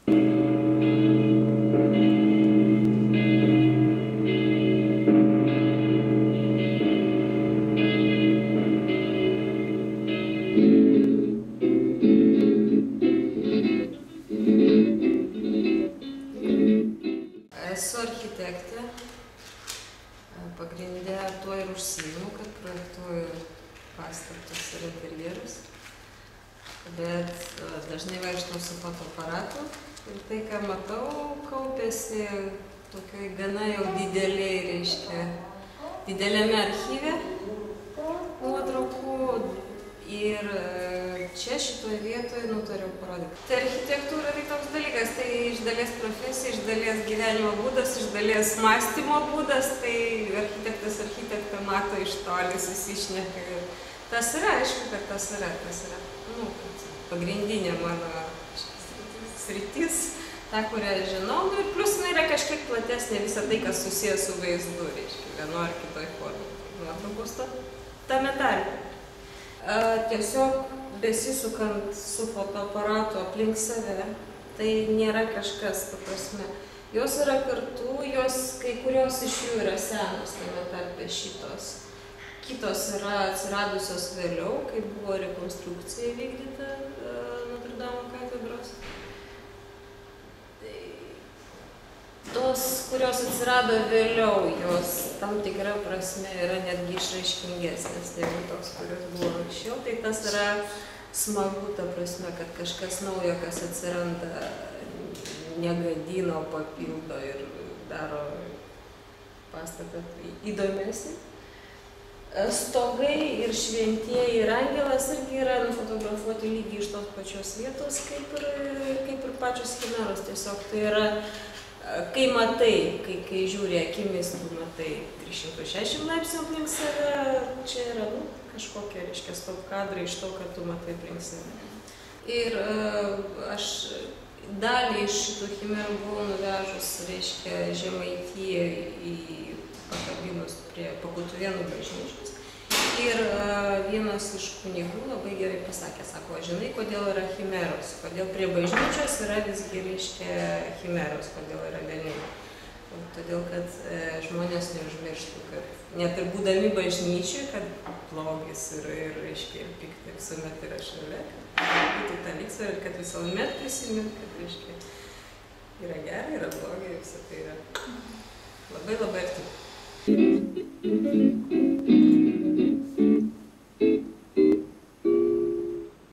Esu architektė, pagrindė tuo ir užsiimu, kad projektuoju pastatus ir interjerus, bet dažnai vaikštau su fotoaparatu ir tai, ką matau, kaupėsi tokioj gana jau dideliame archyve nuotraukų ir čia šitoje vietoje nutariau parodyti. Tai architektūra tai toks dalykas, tai iš dalies profesija, iš dalies gyvenimo būdas, iš dalies mąstymo būdas, tai architektas architektą mato iš toli, susišneka ir tas yra, aišku, kad tas yra pagrindinė mano sritis, ta, kurią žinau, ir plus yra kažkiek platesnė visą tai, kas susijęs su vaizdu, reiškia, vienu ar kitoj formai. Nuotraukos tame tarpe. Tiesiog besisukant su fotoaparatu aplink save, tai nėra kažkas, ta prasme. Jos yra kartu, kai kurios iš jų yra senos, tame tarpe šitos. Kitos yra atsiradusios vėliau, kai buvo rekonstrukcija vykdyta Notre Dame katedros. Tos, kurios atsirado vėliau, jos tam tikra prasme yra netgi išraiškingesnės negu tos, kurios buvo anksčiau. Tai tas yra smagu, ta prasme, kad kažkas naujo, kas atsiranda, negadino, papildo ir daro pastatą įdomesnį. Stogai ir šventieji ir angelas irgi yra nufotografuoti lygiai iš tos pačios vietos, kaip ir pačios chimeros. Tiesiog tai yra, kai matai, kai žiūri akimis, tu matai 360 laipsnių aplink save, čia yra kažkokie, reiškia, stop kadrai iš to, kad tu matai aplink save. Ir aš dalį iš šitų chimerų buvau nuvežus, reiškia, Žemaitiją į pakabinus prie Pakutuvėnų bažnyčios. Ir vienas iš kunigų labai gerai pasakė, sako, žinai, kodėl yra chimeros, kodėl prie bažnyčios yra visgi, reiškia, chimeros, kodėl yra velniai. Todėl, kad žmonės neužmirštų, kad net ir būdami bažnyčiai, kad blogis ir, reiškia, ir piktai visuomet yra šalia, kad būtų ta lygsvara ir kad visuomet prisimint, kad, reiškia, yra gera, yra blogai, visą tai yra labai labai arti.